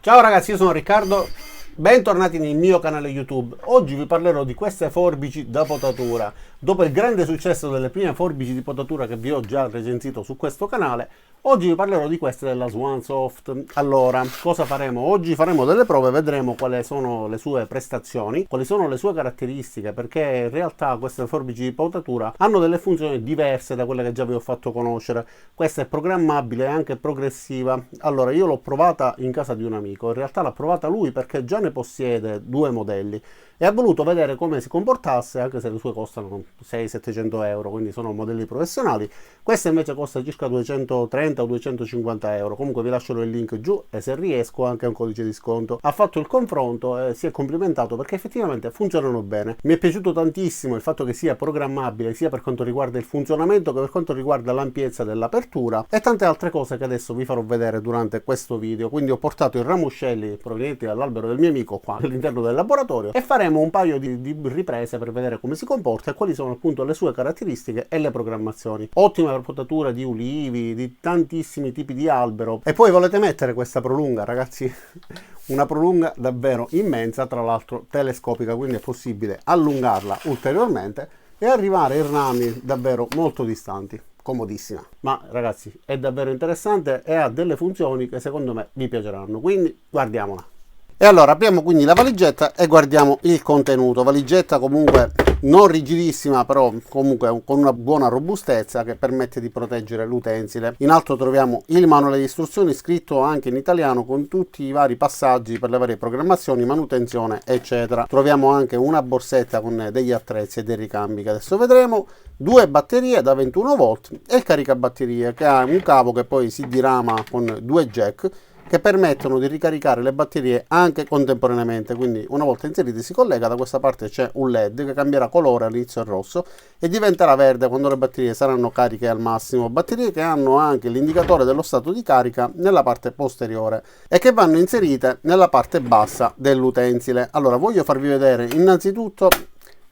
Ciao ragazzi, io sono Riccardo, bentornati nel mio canale YouTube. Oggi vi parlerò di queste forbici da potatura. Dopo il grande successo delle prime forbici di potatura che vi ho già recensito su questo canale, oggi vi parlerò di queste della Swansoft. Allora, cosa faremo? Oggi faremo delle prove, vedremo quali sono le sue prestazioni, quali sono le sue caratteristiche, perché in realtà queste forbici di potatura hanno delle funzioni diverse da quelle che già vi ho fatto conoscere. Questa è programmabile e anche progressiva. Allora, io l'ho provata in casa di un amico, in realtà l'ha provata lui perché già ne possiede due modelli e ha voluto vedere come si comportasse, anche se le sue costano 600-700 euro, quindi sono modelli professionali. Questa invece costa circa 230 o 250 euro. Comunque vi lascerò il link giù e se riesco anche un codice di sconto. Ha fatto il confronto e si è complimentato perché effettivamente funzionano bene. Mi è piaciuto tantissimo il fatto che sia programmabile sia per quanto riguarda il funzionamento che per quanto riguarda l'ampiezza dell'apertura e tante altre cose che adesso vi farò vedere durante questo video. Quindi ho portato i ramoscelli provenienti dall'albero del mio amico qua all'interno del laboratorio e faremo un paio di riprese per vedere come si comporta e quali sono appunto le sue caratteristiche e le programmazioni. Ottima per potatura di ulivi, di tantissimi tipi di albero. E poi volete mettere questa prolunga, ragazzi? Una prolunga davvero immensa, tra l'altro telescopica, quindi è possibile allungarla ulteriormente e arrivare in rami davvero molto distanti. Comodissima, ma ragazzi è davvero interessante e ha delle funzioni che secondo me vi piaceranno, quindi guardiamola. E allora apriamo quindi la valigetta e guardiamo il contenuto. Valigetta comunque non rigidissima, però comunque con una buona robustezza che permette di proteggere l'utensile. In alto troviamo il manuale di istruzioni scritto anche in italiano con tutti i vari passaggi per le varie programmazioni, manutenzione eccetera. Troviamo anche una borsetta con degli attrezzi e dei ricambi che adesso vedremo, due batterie da 21 volt e il caricabatterie che ha un cavo che poi si dirama con due jack che permettono di ricaricare le batterie anche contemporaneamente. Quindi una volta inserite si collega, da questa parte c'è un LED che cambierà colore, all'inizio è rosso e diventerà verde quando le batterie saranno cariche al massimo. Batterie che hanno anche l'indicatore dello stato di carica nella parte posteriore e che vanno inserite nella parte bassa dell'utensile. Allora voglio farvi vedere innanzitutto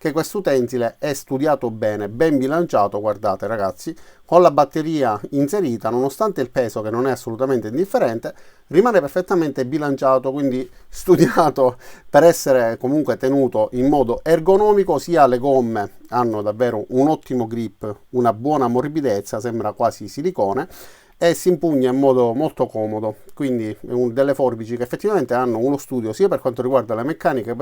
che questo utensile è studiato bene, ben bilanciato, guardate ragazzi, con la batteria inserita, nonostante il peso che non è assolutamente indifferente, rimane perfettamente bilanciato, quindi studiato per essere comunque tenuto in modo ergonomico. Sia le gomme hanno davvero un ottimo grip, una buona morbidezza, sembra quasi silicone, e si impugna in modo molto comodo, quindi delle forbici che effettivamente hanno uno studio sia per quanto riguarda le meccaniche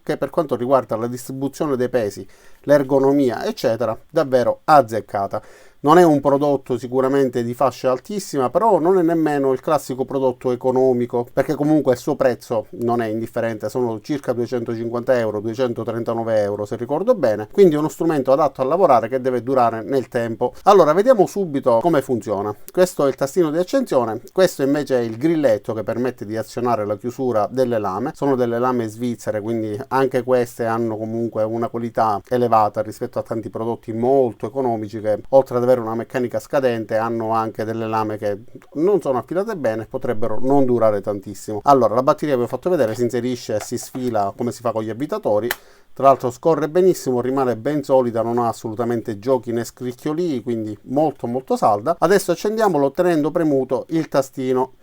che per quanto riguarda la distribuzione dei pesi, l'ergonomia eccetera, davvero azzeccata. Non è un prodotto sicuramente di fascia altissima, però non è nemmeno il classico prodotto economico, perché comunque il suo prezzo non è indifferente, sono circa 250 euro, 239 euro se ricordo bene, quindi è uno strumento adatto a lavorare che deve durare nel tempo. Allora vediamo subito come funziona. Questo è il tastino di accensione, questo invece è il grilletto che permette di azionare la chiusura delle lame. Sono delle lame svizzere, quindi anche queste hanno comunque una qualità elevata rispetto a tanti prodotti molto economici che oltre ad avere una meccanica scadente hanno anche delle lame che non sono affilate bene e potrebbero non durare tantissimo. Allora la batteria vi ho fatto vedere, si inserisce e si sfila come si fa con gli avvitatori, tra l'altro scorre benissimo, rimane ben solida, non ha assolutamente giochi né scricchiolii, quindi molto salda. Adesso accendiamolo tenendo premuto il tastino.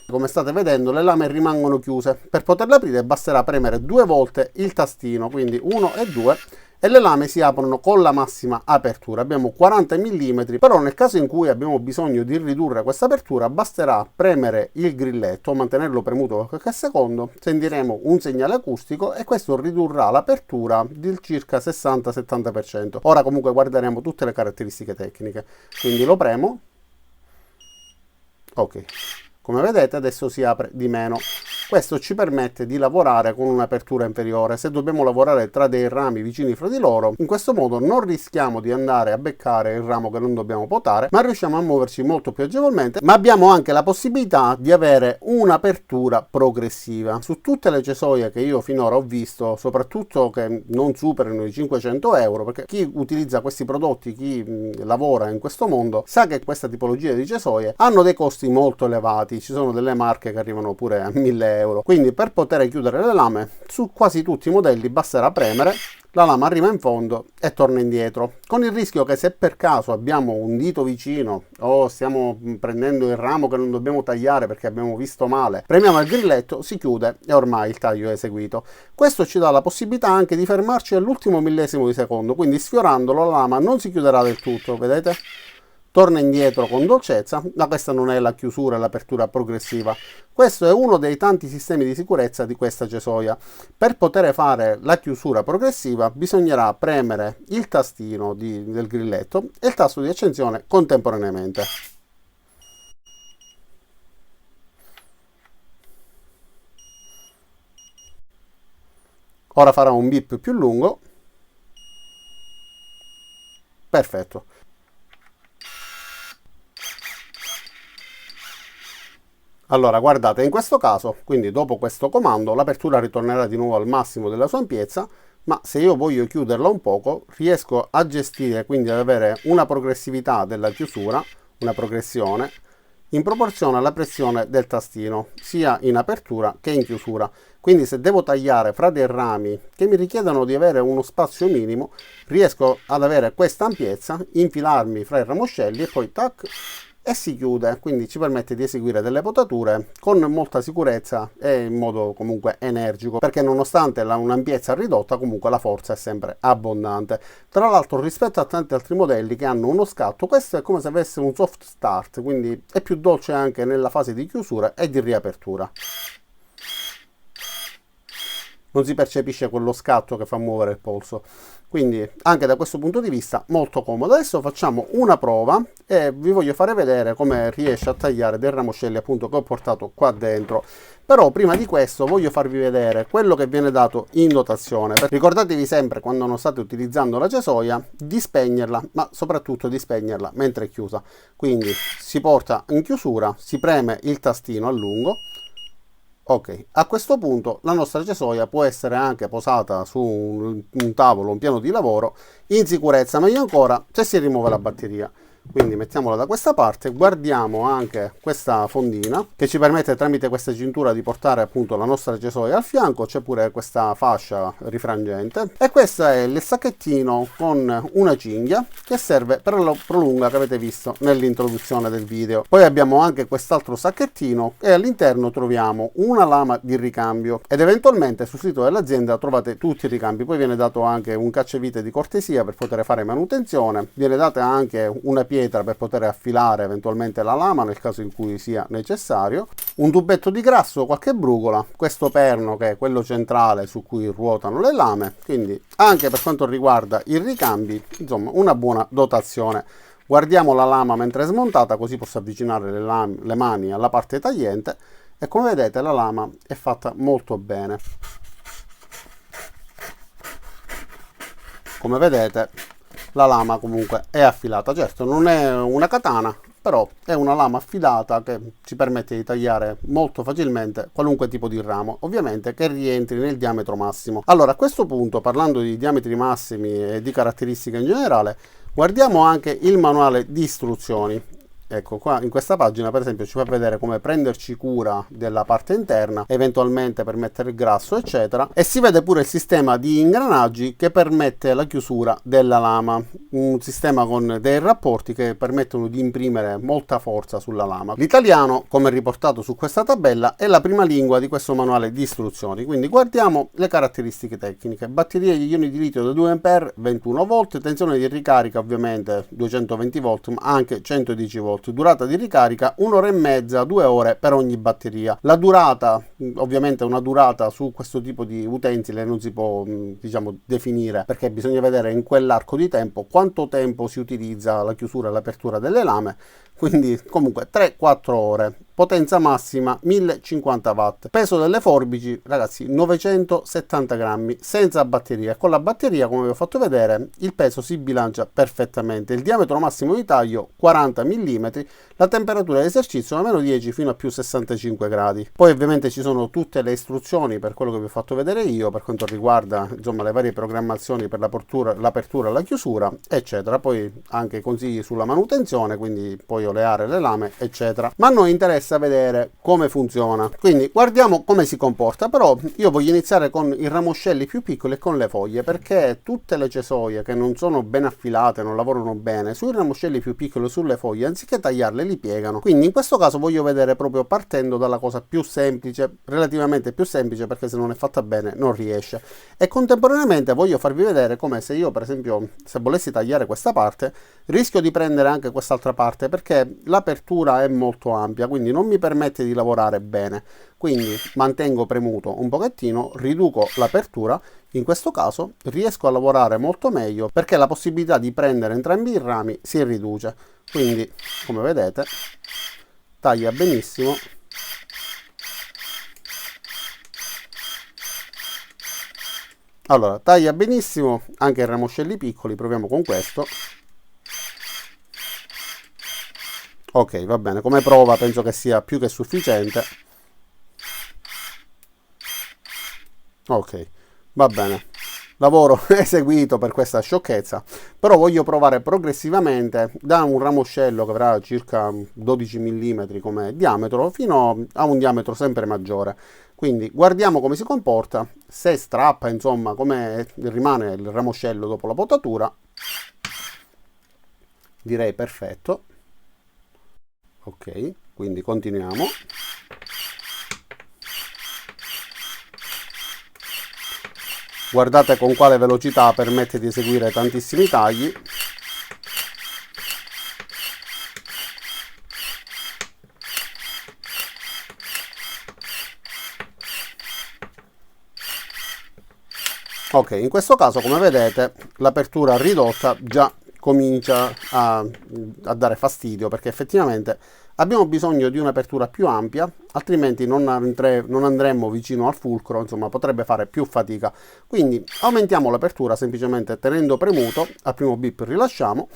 Come state vedendo le lame rimangono chiuse, per poterle aprire basterà premere due volte il tastino, quindi 1 e 2, e le lame si aprono con la massima apertura. Abbiamo 40 mm, però nel caso in cui abbiamo bisogno di ridurre questa apertura basterà premere il grilletto, mantenerlo premuto qualche secondo, sentiremo un segnale acustico e questo ridurrà l'apertura del circa 60-70%. Ora comunque guarderemo tutte le caratteristiche tecniche, quindi lo premo, ok. Come vedete adesso si apre di meno. Questo ci permette di lavorare con un'apertura inferiore. Se dobbiamo lavorare tra dei rami vicini fra di loro, in questo modo non rischiamo di andare a beccare il ramo che non dobbiamo potare, ma riusciamo a muoverci molto più agevolmente, ma abbiamo anche la possibilità di avere un'apertura progressiva. Su tutte le cesoie che io finora ho visto, soprattutto che non superino i 500 euro, perché chi utilizza questi prodotti, chi lavora in questo mondo, sa che questa tipologia di cesoie hanno dei costi molto elevati. Ci sono delle marche che arrivano pure a 1000 euro. Quindi per poter chiudere le lame su quasi tutti i modelli basterà premere, la lama arriva in fondo e torna indietro, con il rischio che se per caso abbiamo un dito vicino o stiamo prendendo il ramo che non dobbiamo tagliare perché abbiamo visto male, premiamo il grilletto, si chiude e ormai il taglio è eseguito. Questo ci dà la possibilità anche di fermarci all'ultimo millesimo di secondo, quindi sfiorandolo la lama non si chiuderà del tutto, vedete? Torna indietro con dolcezza, ma questa non è la chiusura e l'apertura progressiva. Questo è uno dei tanti sistemi di sicurezza di questa cesoia. Per poter fare la chiusura progressiva bisognerà premere il tastino del grilletto e il tasto di accensione contemporaneamente. Ora farà un bip più lungo. Perfetto. Allora, guardate, in questo caso, quindi dopo questo comando, l'apertura ritornerà di nuovo al massimo della sua ampiezza, ma se io voglio chiuderla un poco, riesco a gestire, quindi ad avere una progressività della chiusura, una progressione, in proporzione alla pressione del tastino, sia in apertura che in chiusura. Quindi se devo tagliare fra dei rami che mi richiedono di avere uno spazio minimo, riesco ad avere questa ampiezza, infilarmi fra i ramoscelli e poi tac, e si chiude, quindi ci permette di eseguire delle potature con molta sicurezza e in modo comunque energico, perché nonostante un'ampiezza ridotta comunque la forza è sempre abbondante. Tra l'altro rispetto a tanti altri modelli che hanno uno scatto, questo è come se avesse un soft start, quindi è più dolce anche nella fase di chiusura e di riapertura. Non si percepisce quello scatto che fa muovere il polso. Quindi anche da questo punto di vista molto comodo. Adesso facciamo una prova e vi voglio fare vedere come riesce a tagliare dei ramoscelli appunto che ho portato qua dentro. Però prima di questo voglio farvi vedere quello che viene dato in dotazione. Ricordatevi sempre, quando non state utilizzando la cesoia, di spegnerla, ma soprattutto di spegnerla mentre è chiusa. Quindi si porta in chiusura, si preme il tastino a lungo. Ok, a questo punto la nostra cesoia può essere anche posata su un tavolo, un piano di lavoro, in sicurezza, meglio ancora se si rimuove la batteria. Quindi mettiamola da questa parte, guardiamo anche questa fondina che ci permette tramite questa cintura di portare appunto la nostra cesoia al fianco, c'è pure questa fascia rifrangente e questo è il sacchettino con una cinghia che serve per la prolunga che avete visto nell'introduzione del video. Poi abbiamo anche quest'altro sacchettino e all'interno troviamo una lama di ricambio ed eventualmente sul sito dell'azienda trovate tutti i ricambi. Poi viene dato anche un cacciavite di cortesia per poter fare manutenzione, viene data anche una pietra per poter affilare eventualmente la lama nel caso in cui sia necessario, un tubetto di grasso, qualche brugola, questo perno che è quello centrale su cui ruotano le lame, quindi anche per quanto riguarda i ricambi, insomma una buona dotazione. Guardiamo la lama mentre è smontata, così posso avvicinare le mani alla parte tagliente e come vedete la lama è fatta molto bene. Come vedete la lama comunque è affilata, certo non è una katana, però è una lama affilata che ci permette di tagliare molto facilmente qualunque tipo di ramo, ovviamente che rientri nel diametro massimo. Allora a questo punto, parlando di diametri massimi e di caratteristiche in generale, guardiamo anche il manuale di istruzioni. Ecco qua in questa pagina per esempio ci fa vedere come prenderci cura della parte interna, eventualmente per mettere il grasso eccetera, e si vede pure il sistema di ingranaggi che permette la chiusura della lama, un sistema con dei rapporti che permettono di imprimere molta forza sulla lama. L'italiano, come riportato su questa tabella, è la prima lingua di questo manuale di istruzioni, quindi guardiamo le caratteristiche tecniche. Batteria di ioni di litio da 2 A, 21 volt, tensione di ricarica ovviamente 220 volt ma anche 110 volt. Durata di ricarica 1 ora e mezza, 2 ore per ogni batteria. La durata, ovviamente una durata su questo tipo di utensile non si può diciamo definire, perché bisogna vedere in quell'arco di tempo quanto tempo si utilizza la chiusura e l'apertura delle lame, quindi comunque 3-4 ore. Potenza massima 1050 watt. Peso delle forbici, ragazzi, 970 grammi senza batteria. Con la batteria, come vi ho fatto vedere, il peso si bilancia perfettamente. Il diametro massimo di taglio 40 mm, la temperatura di esercizio da meno 10 fino a più 65 gradi. Poi ovviamente ci sono tutte le istruzioni per quello che vi ho fatto vedere io, per quanto riguarda insomma le varie programmazioni per l'apertura e la chiusura, eccetera. Poi anche consigli sulla manutenzione, quindi poi oleare le lame, eccetera. Ma a noi interessa interessa vedere come funziona. Quindi guardiamo come si comporta, però io voglio iniziare con i ramoscelli più piccoli e con le foglie, perché tutte le cesoie che non sono ben affilate, non lavorano bene, sui ramoscelli più piccoli, sulle foglie, anziché tagliarle li piegano. Quindi in questo caso voglio vedere proprio partendo dalla cosa più semplice, relativamente più semplice, perché se non è fatta bene non riesce. E contemporaneamente voglio farvi vedere come se io, per esempio, se volessi tagliare questa parte, rischio di prendere anche quest'altra parte, perché l'apertura è molto ampia, quindi non mi permette di lavorare bene. Quindi mantengo premuto un pochettino, riduco l'apertura. In questo caso riesco a lavorare molto meglio, perché la possibilità di prendere entrambi i rami si riduce. Quindi, come vedete, taglia benissimo. Allora, taglia benissimo anche i ramoscelli piccoli. Proviamo con questo. Ok, va bene, come prova penso che sia più che sufficiente. Ok, va bene. Lavoro eseguito per questa sciocchezza, però voglio provare progressivamente da un ramoscello che avrà circa 12 mm come diametro fino a un diametro sempre maggiore. Quindi guardiamo come si comporta, se strappa, insomma, come rimane il ramoscello dopo la potatura. Direi perfetto. Ok, quindi continuiamo. Guardate con quale velocità permette di eseguire tantissimi tagli. Ok, in questo caso, come vedete, l'apertura ridotta già comincia a dare fastidio, perché effettivamente abbiamo bisogno di un'apertura più ampia, altrimenti non andremmo vicino al fulcro, insomma potrebbe fare più fatica. Quindi aumentiamo l'apertura semplicemente tenendo premuto, al primo bip rilasciamo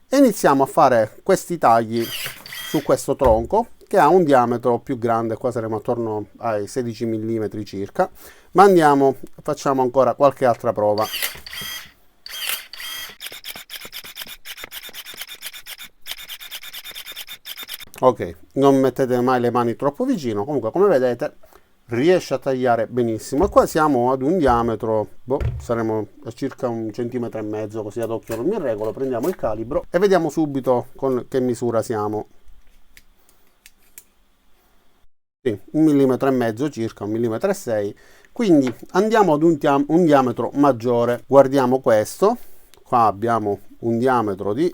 e iniziamo a fare questi tagli su questo tronco che ha un diametro più grande, qua saremo attorno ai 16 mm circa, ma andiamo, facciamo ancora qualche altra prova. Ok, non mettete mai le mani troppo vicino, comunque come vedete riesce a tagliare benissimo. E qua siamo ad un diametro, saremo a circa 1,5 cm, così ad occhio non mi regolo. Prendiamo il calibro e vediamo subito con che misura siamo. Sì, 1,5 mm circa, 1,6 mm. Quindi andiamo ad un diametro maggiore. Guardiamo questo, qua abbiamo un diametro di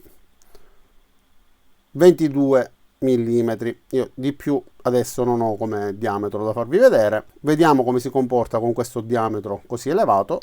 22 mm. Io di più adesso non ho come diametro da farvi vedere. Vediamo come si comporta con questo diametro così elevato.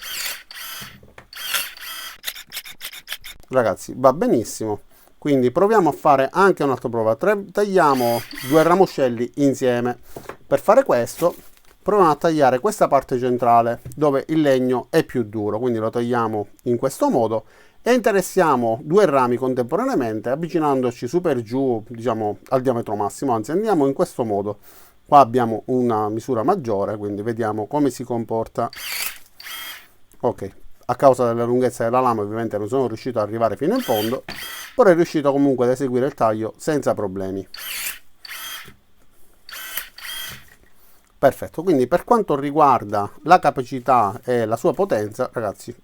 Ragazzi, va benissimo. Quindi proviamo a fare anche un'altra prova. Tagliamo due ramoscelli insieme. Per fare questo proviamo a tagliare questa parte centrale dove il legno è più duro, quindi lo tagliamo in questo modo e interessiamo due rami contemporaneamente avvicinandoci su per giù, diciamo al diametro massimo, anzi andiamo in questo modo. Qua abbiamo una misura maggiore, quindi vediamo come si comporta. Ok, a causa della lunghezza della lama ovviamente non sono riuscito ad arrivare fino in fondo, però è riuscito comunque ad eseguire il taglio senza problemi. Perfetto, quindi per quanto riguarda la capacità e la sua potenza, ragazzi,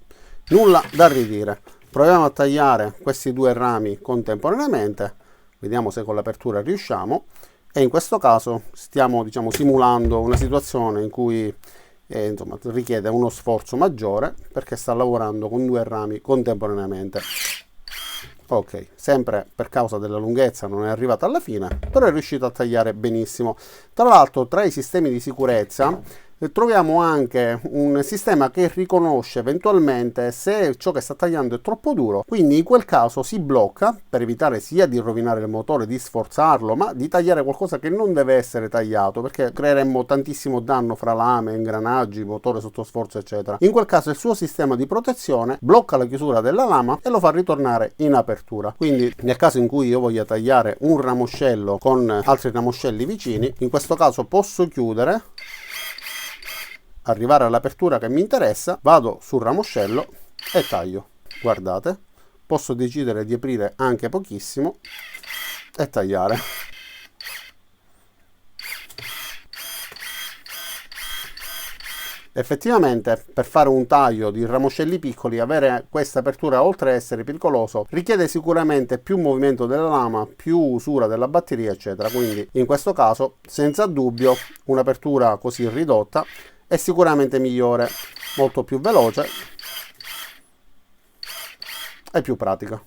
nulla da ridire. Proviamo a tagliare questi due rami contemporaneamente, vediamo se con l'apertura riusciamo, e in questo caso stiamo, diciamo, simulando una situazione in cui insomma, richiede uno sforzo maggiore perché sta lavorando con due rami contemporaneamente. Ok, sempre per causa della lunghezza non è arrivata alla fine, però è riuscito a tagliare benissimo. Tra l'altro, tra i sistemi di sicurezza troviamo anche un sistema che riconosce eventualmente se ciò che sta tagliando è troppo duro, quindi in quel caso si blocca per evitare sia di rovinare il motore, di sforzarlo, ma di tagliare qualcosa che non deve essere tagliato, perché creeremmo tantissimo danno fra lame, ingranaggi, motore sotto sforzo eccetera. In quel caso il suo sistema di protezione blocca la chiusura della lama e lo fa ritornare in apertura. Quindi nel caso in cui io voglia tagliare un ramoscello con altri ramoscelli vicini, in questo caso posso chiudere, arrivare all'apertura che mi interessa, vado sul ramoscello e taglio. Guardate, posso decidere di aprire anche pochissimo e tagliare. Effettivamente, per fare un taglio di ramoscelli piccoli, avere questa apertura, oltre a essere pericoloso, richiede sicuramente più movimento della lama, più usura della batteria, eccetera. Quindi in questo caso, senza dubbio, un'apertura così ridotta è sicuramente migliore, molto più veloce e più pratica.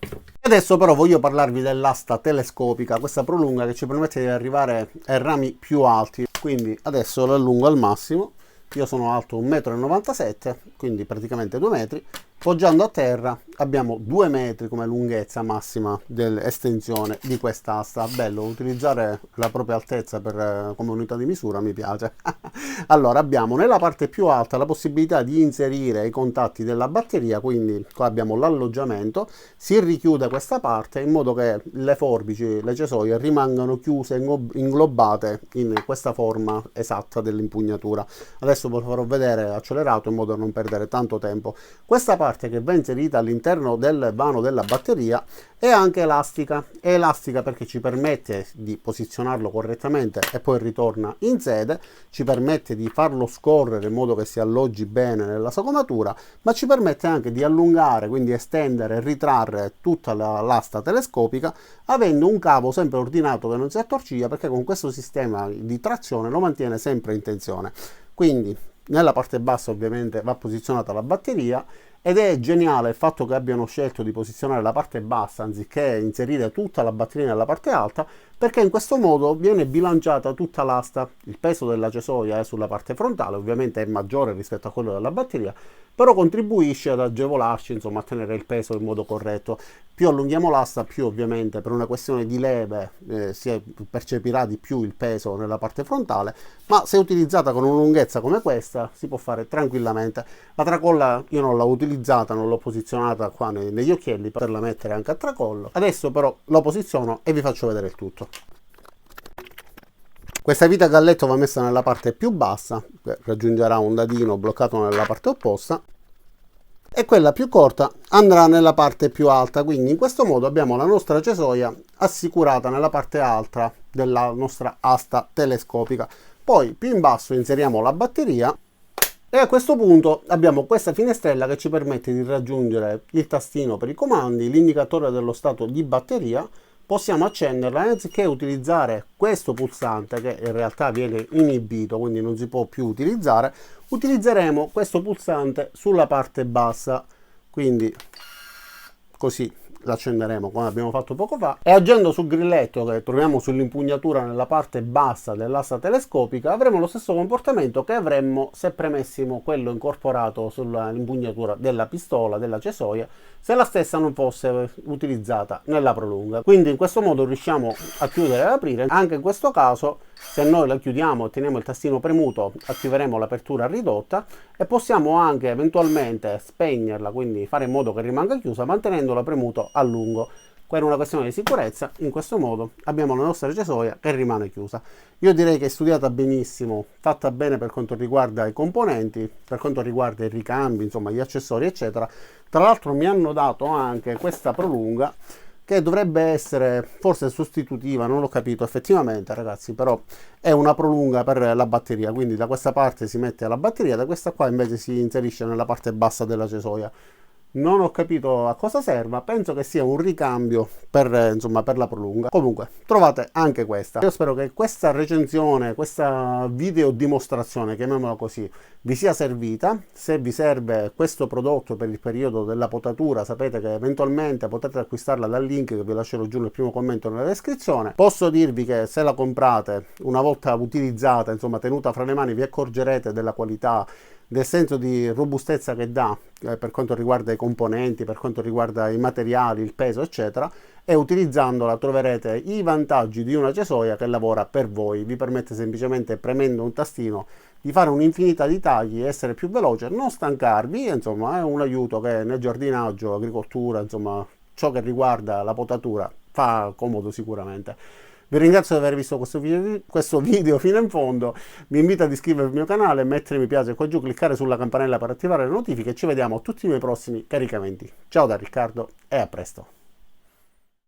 Adesso però voglio parlarvi dell'asta telescopica, questa prolunga che ci permette di arrivare ai rami più alti. Quindi adesso lo allungo al massimo. Io sono alto 1,97 m, quindi praticamente 2 metri. Poggiando a terra abbiamo 2 metri come lunghezza massima dell'estensione di quest'asta. Bello utilizzare la propria altezza come unità di misura, mi piace. Allora abbiamo nella parte più alta la possibilità di inserire i contatti della batteria, quindi qua abbiamo l'alloggiamento, si richiude questa parte in modo che le forbici, le cesoie rimangano chiuse, inglobate in questa forma esatta dell'impugnatura. Adesso ve lo farò vedere accelerato in modo da non perdere tanto tempo. Questa parte che va inserita all'interno del vano della batteria è anche elastica. È elastica perché ci permette di posizionarlo correttamente e poi ritorna in sede, ci permette di farlo scorrere in modo che si alloggi bene nella sagomatura, ma ci permette anche di allungare, quindi estendere e ritrarre tutta l'asta telescopica avendo un cavo sempre ordinato che non si attorciglia, perché con questo sistema di trazione lo mantiene sempre in tensione. Quindi nella parte bassa ovviamente va posizionata la batteria. Ed è geniale il fatto che abbiano scelto di posizionare la parte bassa anziché inserire tutta la batteria nella parte alta, perché in questo modo viene bilanciata tutta l'asta. Il peso della cesoia è sulla parte frontale, ovviamente è maggiore rispetto a quello della batteria, però contribuisce ad agevolarci, insomma, a tenere il peso in modo corretto. Più allunghiamo l'asta, più ovviamente per una questione di leve si percepirà di più il peso nella parte frontale, ma se utilizzata con una lunghezza come questa si può fare tranquillamente. La tracolla io non l'ho utilizzata, non l'ho posizionata qua negli occhielli per poterla mettere anche a tracollo. Adesso però lo posiziono e vi faccio vedere il tutto. Questa vita a galletto va messa nella parte più bassa, raggiungerà un dadino bloccato nella parte opposta, e quella più corta andrà nella parte più alta. Quindi in questo modo abbiamo la nostra cesoia assicurata nella parte alta della nostra asta telescopica. Poi più in basso inseriamo la batteria e a questo punto abbiamo questa finestrella che ci permette di raggiungere il tastino per i comandi, l'indicatore dello stato di batteria. Possiamo accenderla e anziché utilizzare questo pulsante, che in realtà viene inibito, quindi non si può più utilizzare, utilizzeremo questo pulsante sulla parte bassa, quindi così l'accenderemo come abbiamo fatto poco fa, e agendo sul grilletto che troviamo sull'impugnatura nella parte bassa dell'asta telescopica avremo lo stesso comportamento che avremmo se premessimo quello incorporato sull'impugnatura della pistola, della cesoia, se la stessa non fosse utilizzata nella prolunga. Quindi in questo modo riusciamo a chiudere e aprire. Anche in questo caso, se noi la chiudiamo e teniamo il tastino premuto, attiveremo l'apertura ridotta e possiamo anche eventualmente spegnerla, quindi fare in modo che rimanga chiusa mantenendola premuto a lungo. Per una questione di sicurezza, in questo modo abbiamo la nostra cesoia che rimane chiusa. Io direi che è studiata benissimo, fatta bene per quanto riguarda i componenti, per quanto riguarda i ricambi, insomma gli accessori eccetera. Tra l'altro mi hanno dato anche questa prolunga che dovrebbe essere forse sostitutiva, non l'ho capito effettivamente ragazzi, però è una prolunga per la batteria, quindi da questa parte si mette la batteria, da questa qua invece si inserisce nella parte bassa della cesoia. Non ho capito a cosa serva, penso che sia un ricambio per, insomma, per la prolunga. Comunque trovate anche questa. Io spero che questa recensione, questa video dimostrazione, chiamiamola così, vi sia servita. Se vi serve questo prodotto per il periodo della potatura, sapete che eventualmente potete acquistarla dal link che vi lascerò giù nel primo commento nella descrizione. Posso dirvi che se la comprate una volta utilizzata, insomma tenuta fra le mani, vi accorgerete della qualità, del senso di robustezza che dà per quanto riguarda i componenti, per quanto riguarda i materiali, il peso eccetera, e utilizzandola troverete i vantaggi di una cesoia che lavora per voi, vi permette semplicemente premendo un tastino di fare un'infinità di tagli, essere più veloce, non stancarvi, insomma è un aiuto che nel giardinaggio, agricoltura, insomma ciò che riguarda la potatura fa comodo sicuramente. Vi ringrazio di aver visto questo video fino in fondo, vi invito ad iscrivervi al mio canale, mettere mi piace qua giù, cliccare sulla campanella per attivare le notifiche e ci vediamo a tutti i miei prossimi caricamenti. Ciao da Riccardo e a presto!